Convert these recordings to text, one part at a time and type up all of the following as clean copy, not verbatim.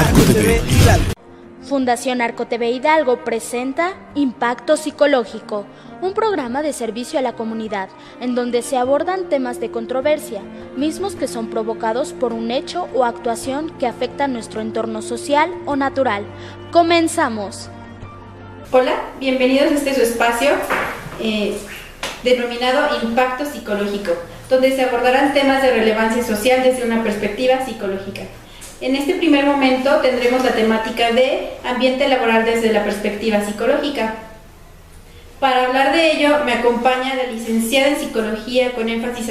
Arco TV Hidalgo. Fundación Arco TV Hidalgo presenta Impacto Psicológico, un programa de servicio a la comunidad, en donde se abordan temas de controversia, mismos que son provocados por un hecho o actuación que afecta nuestro entorno social o natural. ¡Comenzamos! Hola, bienvenidos a este su espacio denominado Impacto Psicológico, donde se abordarán temas de relevancia social desde una perspectiva psicológica. En este primer momento tendremos la temática de ambiente laboral desde la perspectiva psicológica. Para hablar de ello me acompaña la licenciada en Psicología con énfasis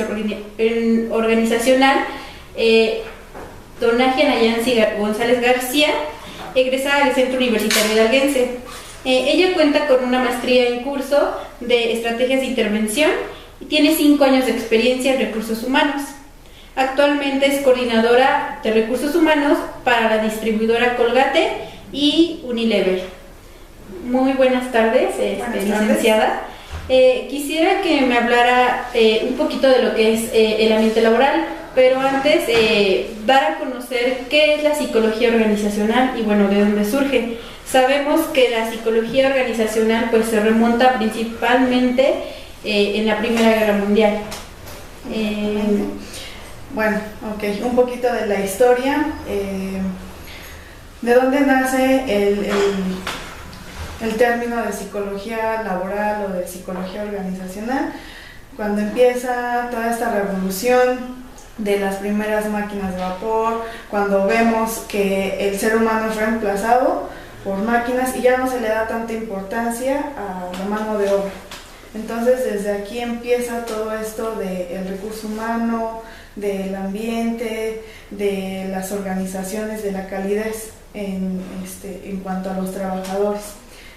organizacional, Donagia Nayansi González García, egresada del Centro Universitario Hidalguense. Ella cuenta con una maestría en curso de Estrategias de Intervención y tiene 5 años de experiencia en recursos humanos. Actualmente es coordinadora de recursos humanos para la distribuidora Colgate y Unilever. Muy buenas tardes, licenciada. Quisiera que me hablara un poquito de lo que es el ambiente laboral, pero antes dar a conocer qué es la psicología organizacional y bueno, de dónde surge. Sabemos que la psicología organizacional pues se remonta principalmente en la Primera Guerra Mundial. Bueno, ok, un poquito de la historia. ¿De dónde nace el término de psicología laboral o de psicología organizacional? Cuando empieza toda esta revolución de las primeras máquinas de vapor, cuando vemos que el ser humano es reemplazado por máquinas y ya no se le da tanta importancia a la mano de obra. Entonces desde aquí empieza todo esto del recurso humano, del ambiente, de las organizaciones, de la calidez en cuanto a los trabajadores.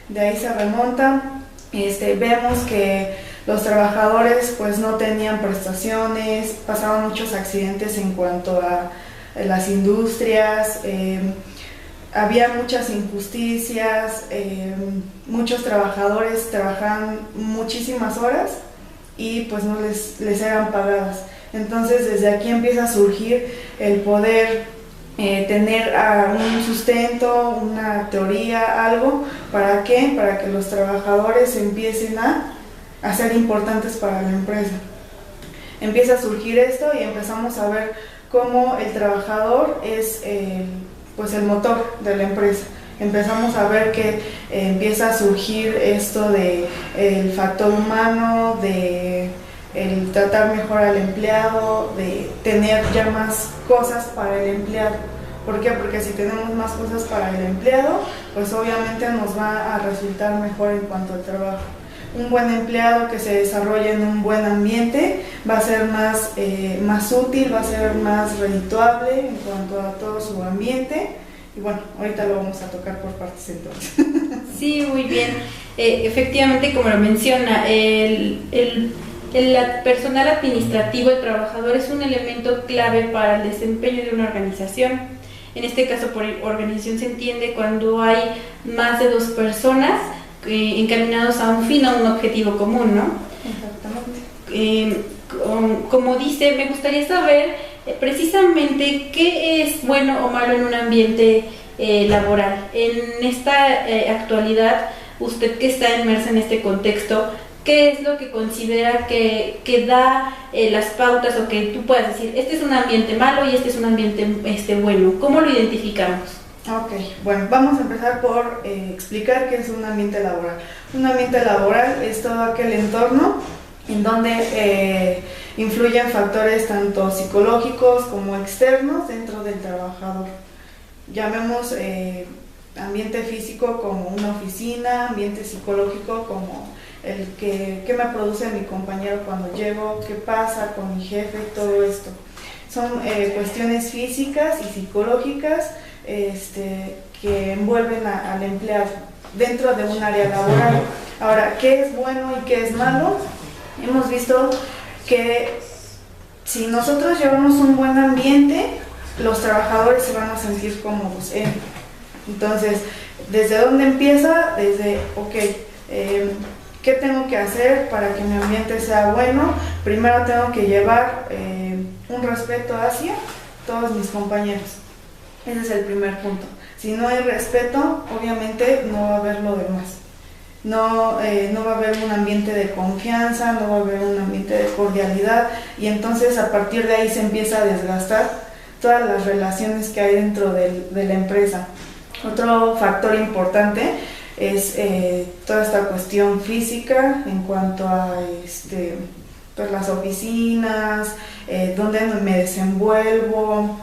De ahí se remonta, vemos que los trabajadores pues no tenían prestaciones, pasaban muchos accidentes en cuanto a las industrias, había muchas injusticias, muchos trabajadores trabajaban muchísimas horas y pues no les eran pagadas. Entonces desde aquí empieza a surgir el poder tener un sustento, una teoría, algo. ¿Para qué? Para que los trabajadores empiecen a ser importantes para la empresa. Empieza a surgir esto y empezamos a ver cómo el trabajador es pues el motor de la empresa. Empezamos a ver que empieza a surgir esto de el factor humano, de el tratar mejor al empleado, de tener ya más cosas para el empleado. ¿Por qué? Porque si tenemos más cosas para el empleado, pues obviamente nos va a resultar mejor en cuanto al trabajo. Un buen empleado que se desarrolle en un buen ambiente va a ser más útil, va a ser más redituable en cuanto a todo su ambiente. Y bueno, ahorita lo vamos a tocar por partes entonces. Sí, muy bien. Efectivamente, como lo menciona, el personal administrativo, el trabajador, es un elemento clave para el desempeño de una organización. En este caso, por organización se entiende cuando hay más de 2 personas encaminados a un fin, a un objetivo común, ¿no? Exactamente. Como dice, me gustaría saber precisamente qué es bueno o malo en un ambiente laboral. En esta actualidad, usted que está inmersa en este contexto, ¿qué es lo que considera que da las pautas o que tú puedas decir, este es un ambiente malo y este es un ambiente bueno? ¿Cómo lo identificamos? Ok, bueno, vamos a empezar por explicar qué es un ambiente laboral. Un ambiente laboral es todo aquel entorno en donde influyen factores tanto psicológicos como externos dentro del trabajador. Llamemos ambiente físico como una oficina, ambiente psicológico como el que me produce mi compañero cuando llego, qué pasa con mi jefe, todo esto. Son cuestiones físicas y psicológicas que envuelven al empleado dentro de un área laboral. Ahora, ¿qué es bueno y qué es malo? Hemos visto que si nosotros llevamos un buen ambiente, los trabajadores se van a sentir cómodos. Entonces, ¿desde dónde empieza? Desde, ¿qué tengo que hacer para que mi ambiente sea bueno? Primero tengo que llevar un respeto hacia todos mis compañeros. Ese es el primer punto. Si no hay respeto, obviamente no va a haber lo demás. No va a haber un ambiente de confianza, no va a haber un ambiente de cordialidad, y entonces a partir de ahí se empieza a desgastar todas las relaciones que hay dentro de la empresa. Otro factor importante es toda esta cuestión física en cuanto a pues las oficinas, dónde me desenvuelvo,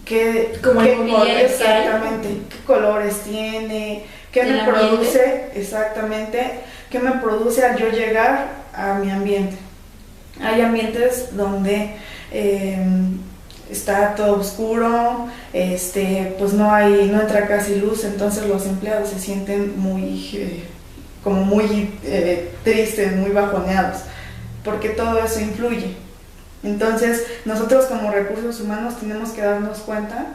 exactamente, qué colores tiene, qué me produce, exactamente, qué me produce al yo llegar a mi ambiente. Hay ambientes donde está todo oscuro, pues no entra casi luz, entonces los empleados se sienten muy tristes, muy bajoneados, porque todo eso influye. Entonces nosotros como recursos humanos tenemos que darnos cuenta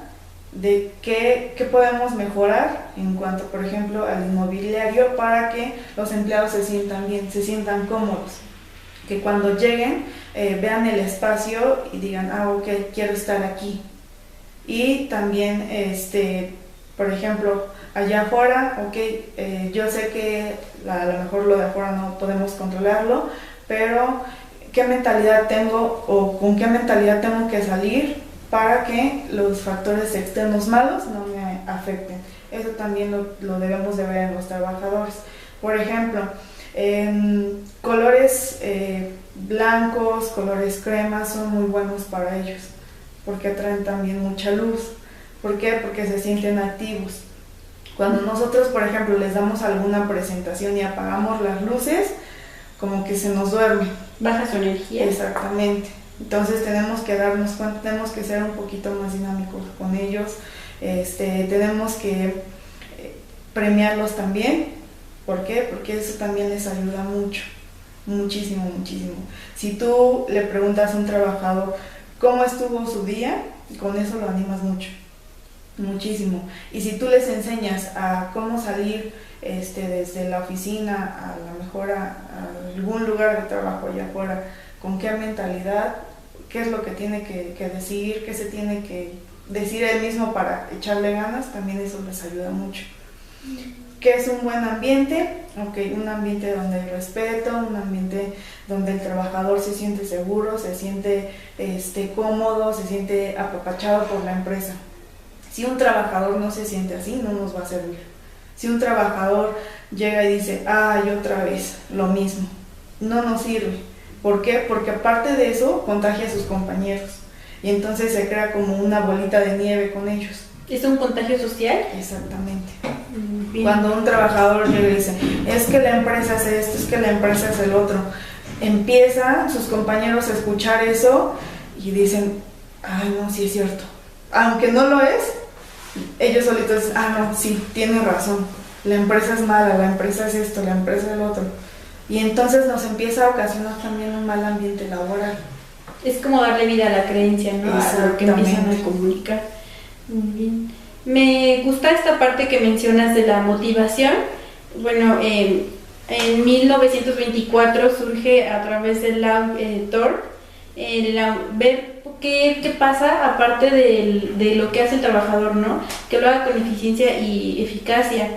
de qué podemos mejorar en cuanto, por ejemplo, al inmobiliario, para que los empleados se sientan bien, se sientan cómodos, que cuando lleguen vean el espacio y digan, ok, quiero estar aquí. Y también, por ejemplo, allá afuera, yo sé que a lo mejor lo de afuera no podemos controlarlo, pero ¿qué mentalidad tengo o con qué mentalidad tengo que salir para que los factores externos malos no me afecten? Eso también lo debemos de ver en los trabajadores. Por ejemplo, colores blancos, colores cremas son muy buenos para ellos, porque atraen también mucha luz. ¿Por qué? Porque se sienten activos. Cuando nosotros, por ejemplo, les damos alguna presentación y apagamos las luces, como que se nos duerme. Baja su energía. Exactamente. Entonces tenemos que darnos cuenta, tenemos que ser un poquito más dinámicos con ellos, tenemos que premiarlos también. ¿Por qué? Porque eso también les ayuda mucho, muchísimo, muchísimo. Si tú le preguntas a un trabajador cómo estuvo su día, con eso lo animas mucho, muchísimo. Y si tú les enseñas a cómo salir desde la oficina a lo mejor a algún lugar de trabajo allá afuera, con qué mentalidad, qué es lo que tiene que decir, qué se tiene que decir él mismo para echarle ganas, también eso les ayuda mucho. ¿Qué es un buen ambiente? Un ambiente donde hay respeto, un ambiente donde el trabajador se siente seguro, se siente cómodo, se siente apapachado por la empresa. Si un trabajador no se siente así, no nos va a servir. Si un trabajador llega y dice, otra vez, lo mismo, no nos sirve. ¿Por qué? Porque aparte de eso, contagia a sus compañeros. Y entonces se crea como una bolita de nieve con ellos. ¿Es un contagio social? Exactamente. Bien. Cuando un trabajador llega y dice, es que la empresa hace esto, es que la empresa hace el otro, empiezan sus compañeros a escuchar eso y dicen, no, sí es cierto. Aunque no lo es, ellos solitos dicen, no, sí, tiene razón, la empresa es mala, la empresa es esto, la empresa es el otro. Y entonces nos empieza a ocasionar también un mal ambiente laboral. Es como darle vida a la creencia, ¿no? A lo que empiezan a comunicar. Muy bien. Me gusta esta parte que mencionas de la motivación. Bueno, en 1924 surge a través del TOR ver qué pasa aparte de lo que hace el trabajador, ¿no? Que lo haga con eficiencia y eficacia.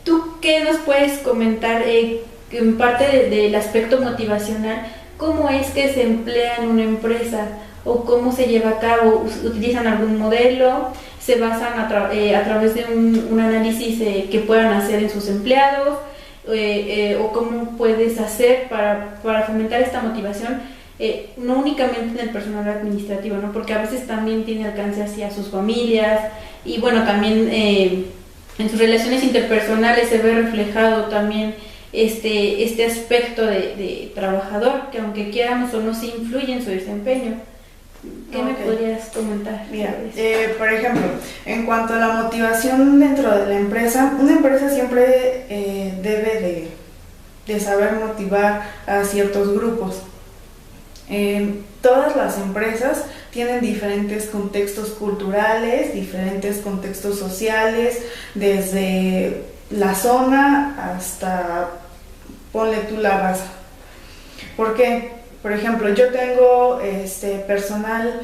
¿Tú qué nos puedes comentar en parte del aspecto motivacional? ¿Cómo es que se emplea en una empresa? ¿O cómo se lleva a cabo? ¿Utilizan algún modelo? ¿Se basan a través de un análisis que puedan hacer en sus empleados? ¿O cómo puedes hacer para fomentar esta motivación? No únicamente en el personal administrativo, ¿no? Porque a veces también tiene alcance hacia sus familias y bueno, también en sus relaciones interpersonales se ve reflejado también este aspecto de trabajador, que aunque quieramos o no, sí influye en su desempeño. ¿Qué me podrías comentar? Mira, por ejemplo, en cuanto a la motivación dentro de la empresa, una empresa siempre debe de saber motivar a ciertos grupos. Todas las empresas tienen diferentes contextos culturales, diferentes contextos sociales, desde la zona hasta, ponle tú, la raza. ¿Por qué? Por ejemplo, yo tengo personal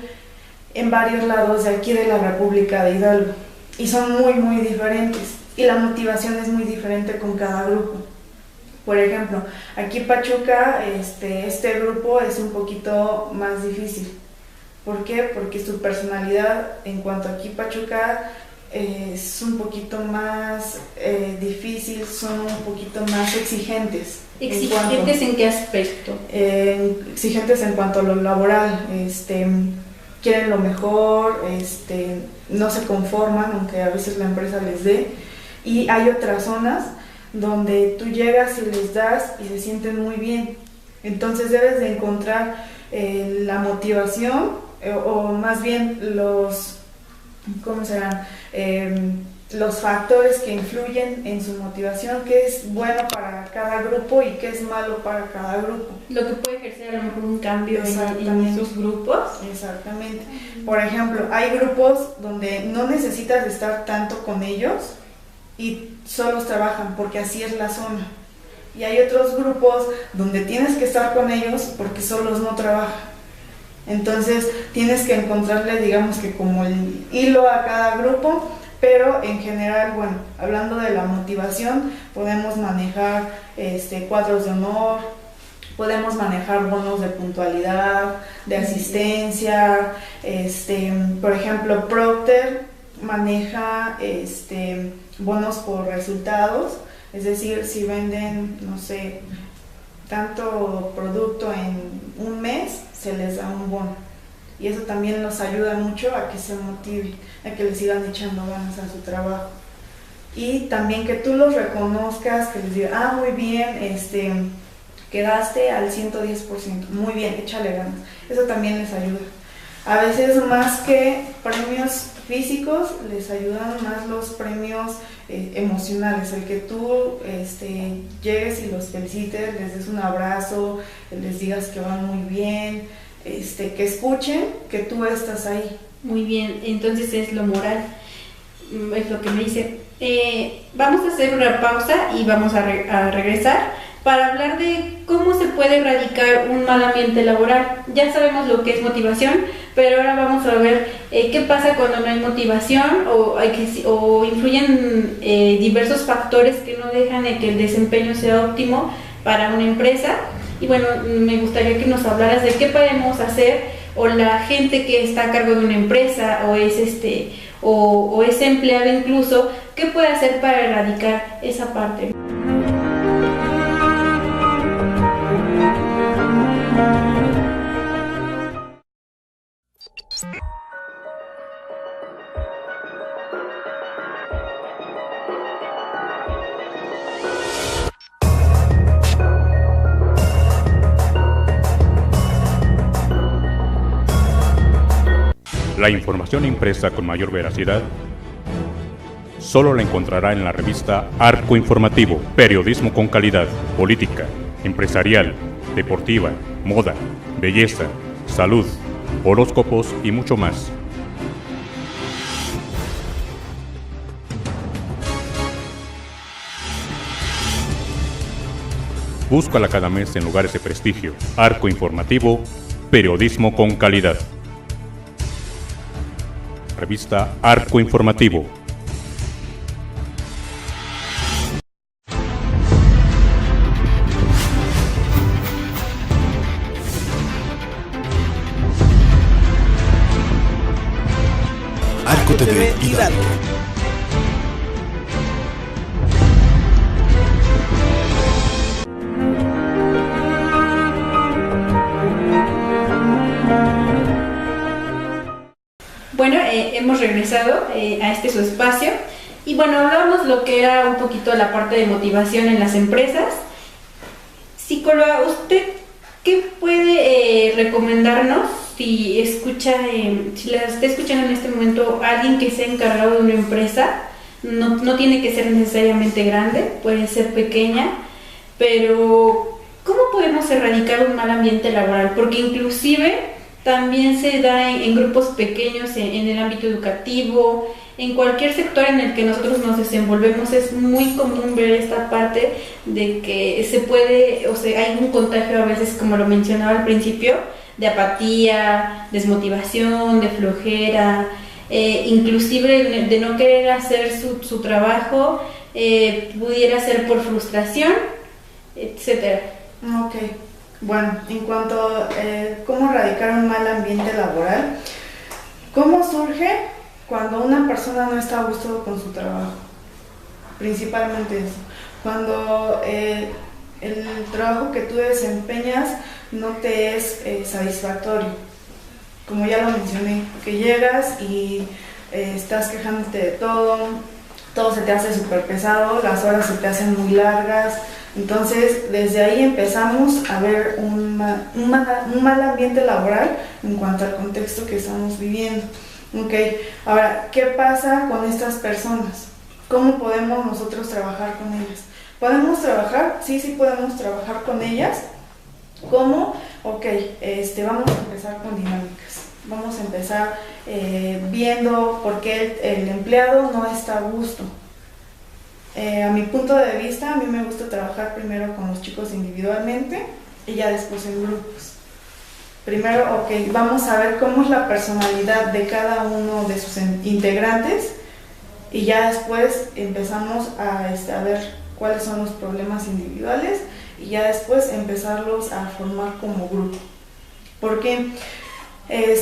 en varios lados de aquí de la República de Hidalgo. y son muy, muy diferentes. Y la motivación es muy diferente con cada grupo. Por ejemplo, aquí Pachuca, este grupo es un poquito más difícil. ¿Por qué? Porque su personalidad en cuanto a aquí Pachuca es un poquito más difícil, son un poquito más exigentes. ¿Exigentes en qué aspecto? Exigentes en cuanto a lo laboral, quieren lo mejor, no se conforman, aunque a veces la empresa les dé. Y hay otras zonas donde tú llegas y les das y se sienten muy bien. Entonces debes de encontrar la motivación o más bien ¿cómo serán? Los factores que influyen en su motivación, qué es bueno para cada grupo y qué es malo para cada grupo. Lo que puede ejercer a lo mejor un cambio en esos grupos. Exactamente. Por ejemplo, hay grupos donde no necesitas estar tanto con ellos y solos trabajan porque así es la zona. Y hay otros grupos donde tienes que estar con ellos porque solos no trabajan. Entonces tienes que encontrarle, digamos que como el hilo a cada grupo, pero en general, bueno, hablando de la motivación, podemos manejar cuadros de honor, podemos manejar bonos de puntualidad, de asistencia, por ejemplo, Procter maneja bonos por resultados, es decir, si venden, no sé, tanto producto en un mes, se les da un bono. Y eso también nos ayuda mucho a que se motiven, a que les sigan echando ganas a su trabajo. Y también que tú los reconozcas, que les digas, muy bien, quedaste al 110%, muy bien, échale ganas. Eso también les ayuda. A veces más que premios físicos, les ayudan más los premios emocionales, el que tú llegues y los felicites, les des un abrazo, les digas que van muy bien, que escuchen que tú estás ahí. Muy bien, entonces es lo moral, es lo que me dice. Vamos a hacer una pausa y vamos a regresar para hablar de cómo se puede erradicar un mal ambiente laboral. Ya sabemos lo que es motivación, pero ahora vamos a ver qué pasa cuando no hay motivación o influyen diversos factores que no dejan de que el desempeño sea óptimo para una empresa. Y bueno, me gustaría que nos hablaras de qué podemos hacer, o la gente que está a cargo de una empresa o es empleado incluso, qué puede hacer para erradicar esa parte. La información impresa con mayor veracidad solo la encontrará en la revista Arco Informativo, periodismo con calidad, política, empresarial, deportiva, moda, belleza, salud, horóscopos y mucho más. Búscala cada mes en lugares de prestigio. Arco Informativo, periodismo con calidad. Revista Arco Informativo. Arco TV Hidalgo. Bueno, hemos regresado a su espacio y bueno, hablábamos lo que era un poquito la parte de motivación en las empresas. Psicóloga, ¿usted qué puede recomendarnos si la está escuchando en este momento alguien que sea encargado de una empresa? No tiene que ser necesariamente grande, puede ser pequeña, pero ¿cómo podemos erradicar un mal ambiente laboral? Porque inclusive también se da en grupos pequeños, en el ámbito educativo, en cualquier sector en el que nosotros nos desenvolvemos. Es muy común ver esta parte de que hay un contagio a veces, como lo mencionaba al principio, de apatía, desmotivación, de flojera. inclusive de no querer hacer su trabajo, pudiera ser por frustración, etcétera. Ok, bueno, en cuanto a cómo erradicar un mal ambiente laboral, ¿cómo surge cuando una persona no está a gusto con su trabajo? Principalmente eso, cuando el trabajo que tú desempeñas no te es satisfactorio. Como ya lo mencioné, que llegas y estás quejándote de todo se te hace súper pesado, las horas se te hacen muy largas. Entonces, desde ahí empezamos a ver un mal ambiente laboral en cuanto al contexto que estamos viviendo. Okay. Ahora, ¿qué pasa con estas personas? ¿Cómo podemos nosotros trabajar con ellas? ¿Podemos trabajar? Sí podemos trabajar con ellas. ¿Cómo? Ok, vamos a empezar con dinámicas. Vamos a empezar viendo por qué el empleado no está a gusto. A mi punto de vista, a mí me gusta trabajar primero con los chicos individualmente y ya después en grupos. Primero, ok, vamos a ver cómo es la personalidad de cada uno de sus integrantes y ya después empezamos a ver cuáles son los problemas individuales y ya después empezarlos a formar como grupo. Porque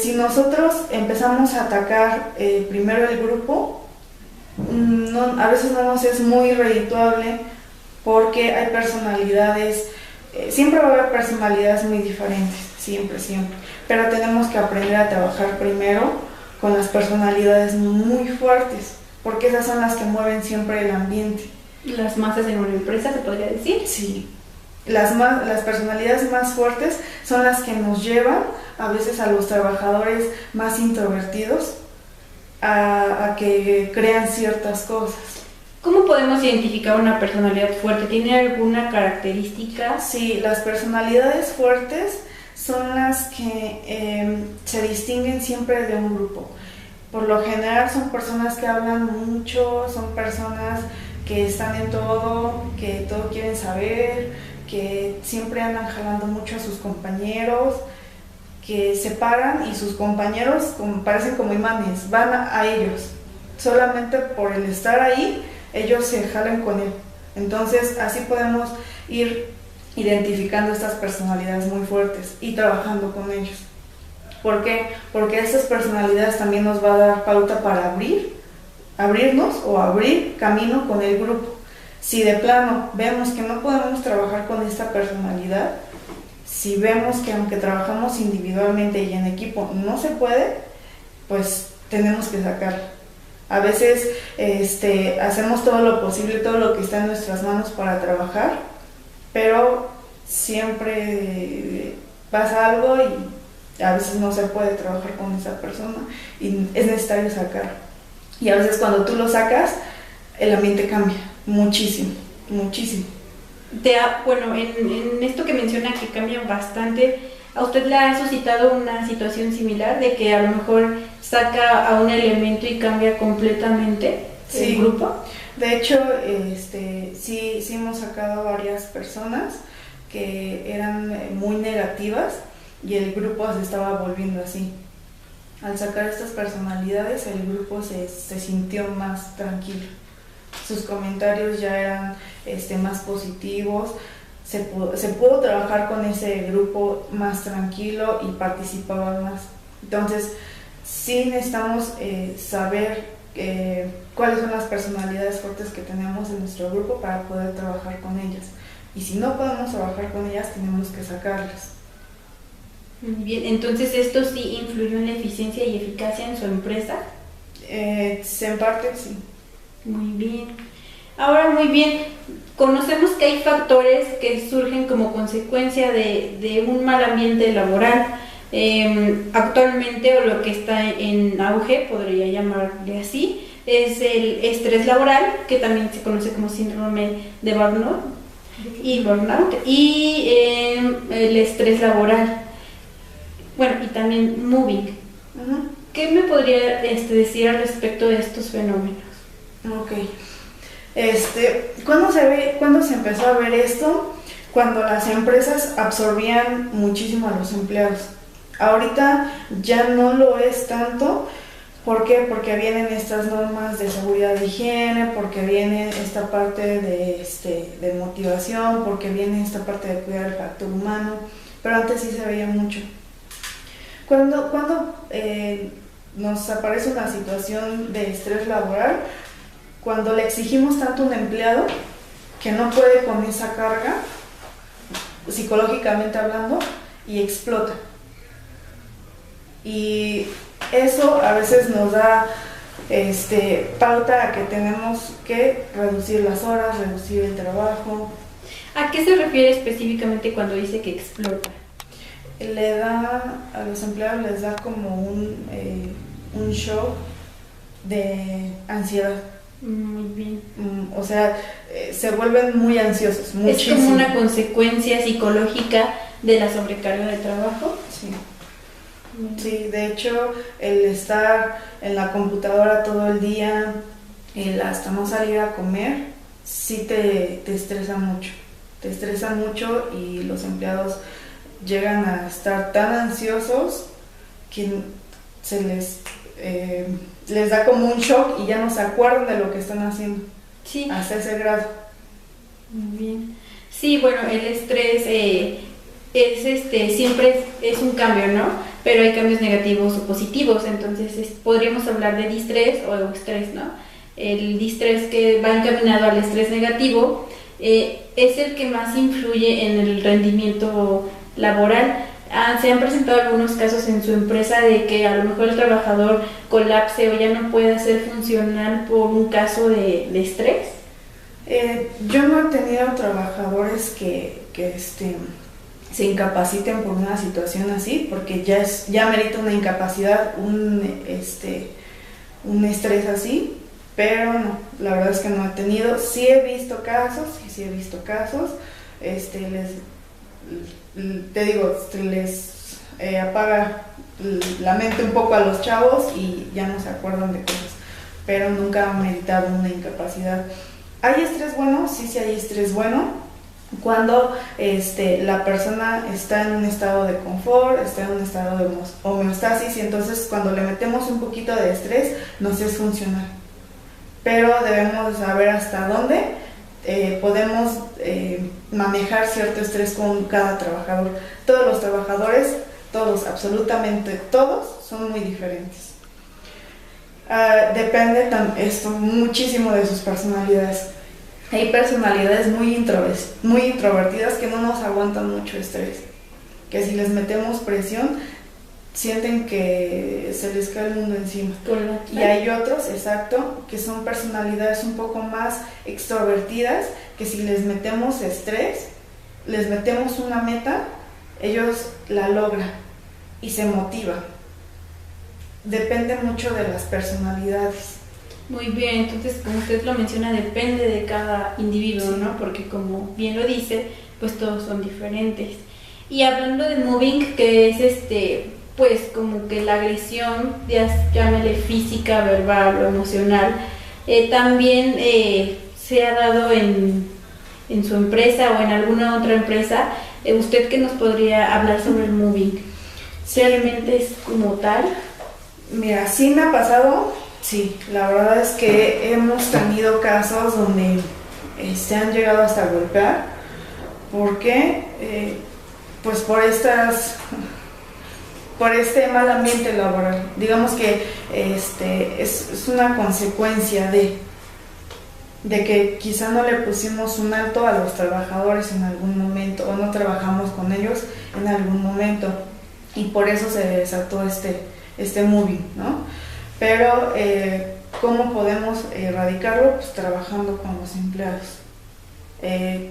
si nosotros empezamos a atacar primero el grupo, a veces no nos es muy redituable porque hay personalidades, siempre va a haber personalidades muy diferentes, siempre, pero tenemos que aprender a trabajar primero con las personalidades muy fuertes, porque esas son las que mueven siempre el ambiente. Las masas en una empresa, ¿se podría decir? Sí, las personalidades más fuertes son las que nos llevan a veces a los trabajadores más introvertidos a que crean ciertas cosas. ¿Cómo podemos identificar una personalidad fuerte? ¿Tiene alguna característica? Sí, las personalidades fuertes son las que se distinguen siempre de un grupo. Por lo general son personas que hablan mucho, son personas que están en todo, que todo quieren saber, que siempre andan jalando mucho a sus compañeros, que se paran y sus compañeros parecen como imanes, van a ellos, solamente por el estar ahí, ellos se jalan con él. Entonces así podemos ir identificando estas personalidades muy fuertes y trabajando con ellos. ¿Por qué? Porque estas personalidades también nos va a dar pauta para abrirnos o abrir camino con el grupo. Si de plano vemos que no podemos trabajar con esta personalidad, si vemos que aunque trabajamos individualmente y en equipo no se puede, pues tenemos que sacarla. A veces hacemos todo lo posible, todo lo que está en nuestras manos para trabajar, pero siempre pasa algo y a veces no se puede trabajar con esa persona y es necesario sacar. Y a veces cuando tú lo sacas, el ambiente cambia muchísimo. Bueno, en esto que menciona que cambian bastante, ¿a usted le ha suscitado una situación similar de que a lo mejor saca a un elemento y cambia completamente el grupo? De hecho, sí hemos sacado a varias personas que eran muy negativas y el grupo se estaba volviendo así. Al sacar estas personalidades, el grupo se sintió más tranquilo. Sus comentarios ya eran más positivos, se pudo trabajar con ese grupo más tranquilo y participaban más. Entonces, sí necesitamos saber cuáles son las personalidades fuertes que tenemos en nuestro grupo para poder trabajar con ellas. Y si no podemos trabajar con ellas, tenemos que sacarlas. Muy bien, entonces esto sí influyó en la eficiencia y eficacia en su empresa. En parte sí. Muy bien. Ahora, muy bien, conocemos que hay factores que surgen como consecuencia de un mal ambiente laboral. Actualmente, o lo que está en auge, podría llamarle así, es el estrés laboral, que también se conoce como síndrome de burnout, y el estrés laboral. Bueno, y también moving. Uh-huh. ¿Qué me podría decir al respecto de estos fenómenos? Ok. ¿Cuándo se empezó a ver esto? Cuando las empresas absorbían muchísimo a los empleados. Ahorita ya no lo es tanto ¿Por qué? Porque vienen estas normas de seguridad de higiene, porque viene esta parte de motivación, porque viene esta parte de cuidar el factor humano, pero antes sí se veía mucho. Cuando nos aparece una situación de estrés laboral, cuando le exigimos tanto a un empleado que no puede con esa carga, psicológicamente hablando, y explota. Y eso a veces nos da pauta a que tenemos que reducir las horas, reducir el trabajo. ¿A qué se refiere específicamente cuando dice que explota? Le da, a los empleados les da como un shock de ansiedad. Muy bien. O sea, se vuelven muy ansiosos, muchísimo. ¿Es como una consecuencia psicológica de la sobrecarga de trabajo? Sí. Sí, de hecho, el estar en la computadora todo el día, el hasta no salir a comer, sí te estresa mucho. Te estresa mucho y los empleados llegan a estar tan ansiosos que se les da como un shock y ya no se acuerdan de lo que están haciendo. Sí. Hasta ese grado. Muy bien. Sí, bueno, el estrés siempre es un cambio, ¿no? Pero hay cambios negativos o positivos, entonces podríamos hablar de distrés o estrés, ¿no? El distrés que va encaminado al estrés negativo es el que más influye en el rendimiento laboral. Se han presentado algunos casos en su empresa de que a lo mejor el trabajador colapse o ya no pueda ser funcional por un caso de estrés. Yo no he tenido trabajadores que se incapaciten por una situación así, porque ya merita una incapacidad, un estrés así, pero no, la verdad es que no he tenido. Sí he visto casos, les apaga la mente un poco a los chavos y ya no se acuerdan de cosas, pero nunca han meritado una incapacidad. ¿Hay estrés bueno? Sí hay estrés bueno. Cuando la persona está en un estado de confort, está en un estado de homeostasis, y entonces cuando le metemos un poquito de estrés nos es funcional. Pero debemos saber hasta dónde podemos manejar cierto estrés con cada trabajador. Todos los trabajadores, absolutamente todos, son muy diferentes. Depende muchísimo de sus personalidades. Hay personalidades muy introvertidas que no nos aguantan mucho estrés, que si les metemos presión sienten que se les cae el mundo encima. Y hay otros, exacto, que son personalidades un poco más extrovertidas, que si les metemos estrés, les metemos una meta, ellos la logran y se motivan. Depende mucho de las personalidades. Muy bien, entonces como usted lo menciona, depende de cada individuo, sí, ¿no? Porque como bien lo dice, pues todos son diferentes. Y hablando de mobbing, que es pues como que la agresión, llámele física, verbal o emocional, también se ha dado en su empresa o en alguna otra empresa. ¿Usted qué nos podría hablar sobre el mobbing? ¿Realmente es como tal? Mira, sí me ha pasado. Sí, la verdad es que hemos tenido casos donde han llegado hasta golpear. ¿Por qué? Pues por este mal ambiente laboral. Digamos que es una consecuencia de que quizá no le pusimos un alto a los trabajadores en algún momento, o no trabajamos con ellos en algún momento, y por eso se desató este mobbing, ¿no? Pero, ¿cómo podemos erradicarlo? Pues trabajando con los empleados,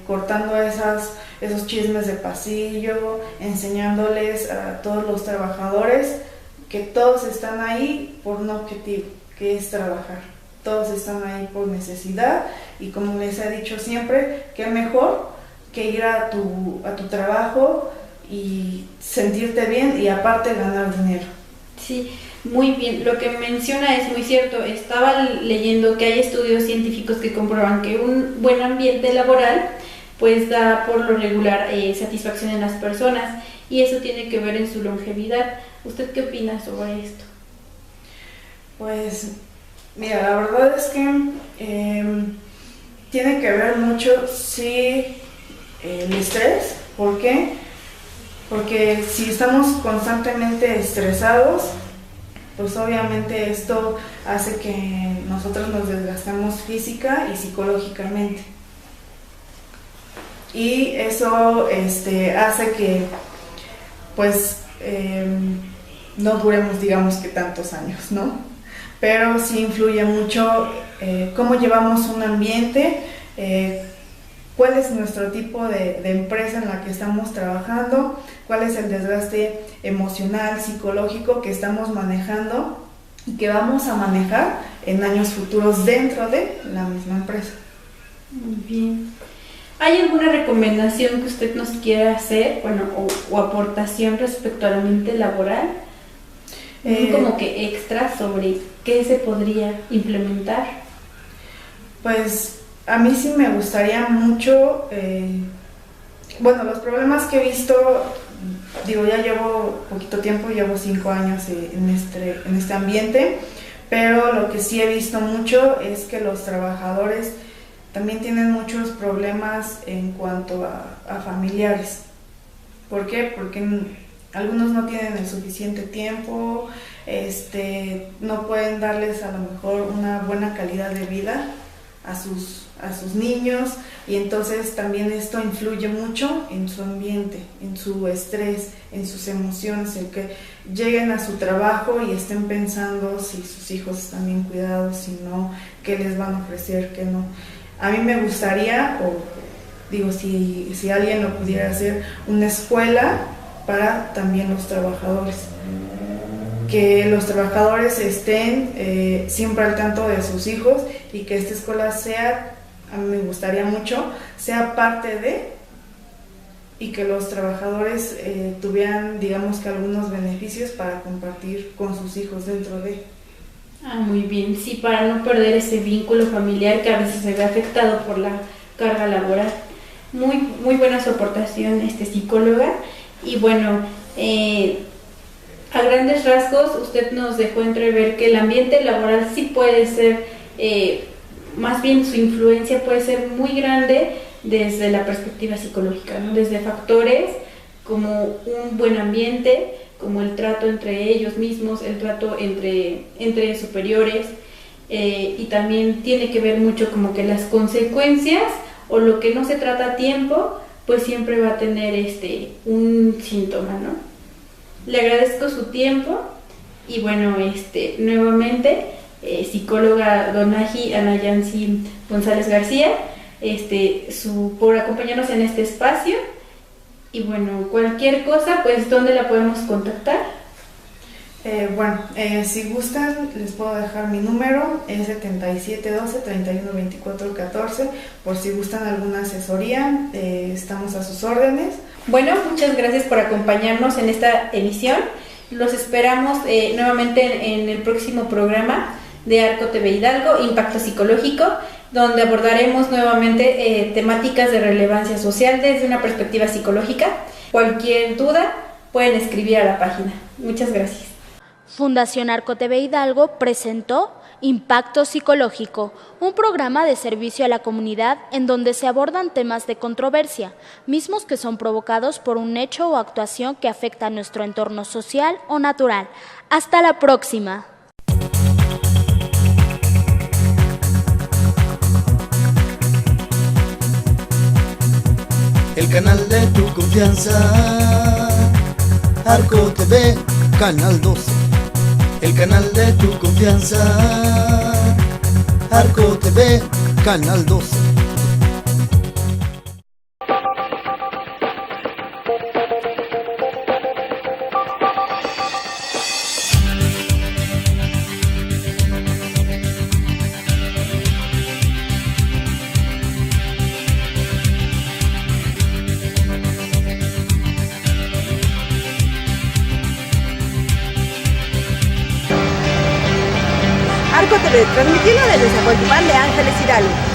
cortando esos chismes de pasillo, enseñándoles a todos los trabajadores que todos están ahí por un objetivo, que es trabajar. Todos están ahí por necesidad, y como les he dicho siempre, qué mejor que ir a tu trabajo y sentirte bien y aparte ganar dinero. Sí. Muy bien, lo que menciona es muy cierto. Estaba leyendo que hay estudios científicos que comprueban que un buen ambiente laboral pues da por lo regular satisfacción en las personas, y eso tiene que ver en su longevidad. ¿Usted qué opina sobre esto? Pues mira, la verdad es que tiene que ver mucho, sí, el estrés. ¿Por qué? Porque si estamos constantemente estresados, pues obviamente esto hace que nosotros nos desgastemos física y psicológicamente. Y eso hace que pues no duremos, digamos que tantos años, ¿no? Pero sí influye mucho cómo llevamos un ambiente, cuál es nuestro tipo de empresa en la que estamos trabajando, cuál es el desgaste emocional, psicológico que estamos manejando y que vamos a manejar en años futuros dentro de la misma empresa. Muy bien. ¿Hay alguna recomendación que usted nos quiera hacer, o aportación respecto al ambiente laboral? Como que extra sobre qué se podría implementar. Pues a mí sí me gustaría mucho, los problemas que he visto, ya llevo poquito tiempo, llevo 5 años en este ambiente, pero lo que sí he visto mucho es que los trabajadores también tienen muchos problemas en cuanto a familiares. ¿Por qué? Porque algunos no tienen el suficiente tiempo, no pueden darles a lo mejor una buena calidad de vida a sus niños, y entonces también esto influye mucho en su ambiente, en su estrés, en sus emociones, el que lleguen a su trabajo y estén pensando si sus hijos están bien cuidados, si no, qué les van a ofrecer, qué no. A mí me gustaría, si alguien lo pudiera hacer, una escuela para también los trabajadores, que los trabajadores estén siempre al tanto de sus hijos y que esta escuela a mí me gustaría mucho, sea parte de, y que los trabajadores tuvieran, digamos que algunos beneficios para compartir con sus hijos dentro de. Muy bien, sí, para no perder ese vínculo familiar que a veces se ve afectado por la carga laboral. Muy, muy buena su aportación, psicóloga. Y bueno, a grandes rasgos usted nos dejó entrever que el ambiente laboral sí puede ser, más bien su influencia puede ser muy grande desde la perspectiva psicológica, ¿no? Desde factores como un buen ambiente, como el trato entre ellos mismos, el trato entre superiores, y también tiene que ver mucho como que las consecuencias o lo que no se trata a tiempo, pues siempre va a tener un síntoma, ¿no? Le agradezco su tiempo y bueno, nuevamente, psicóloga Donaji Anayansi González García, por acompañarnos en este espacio. Y bueno, cualquier cosa, pues, ¿dónde la podemos contactar? Si gustan, les puedo dejar mi número, es 7712-312414, por si gustan alguna asesoría, estamos a sus órdenes. Bueno, muchas gracias por acompañarnos en esta emisión. Los esperamos nuevamente en el próximo programa de Arco TV Hidalgo, Impacto Psicológico, donde abordaremos nuevamente temáticas de relevancia social desde una perspectiva psicológica. Cualquier duda pueden escribir a la página. Muchas gracias. Fundación Arco TV Hidalgo presentó Impacto Psicológico, un programa de servicio a la comunidad en donde se abordan temas de controversia, mismos que son provocados por un hecho o actuación que afecta a nuestro entorno social o natural. Hasta la próxima. El canal de tu confianza, Arco TV, Canal 12. El canal de tu confianza, Arco TV, Canal 12. Arco TV, transmitiendo desde Zacualtipán de Ángeles Hidalgo.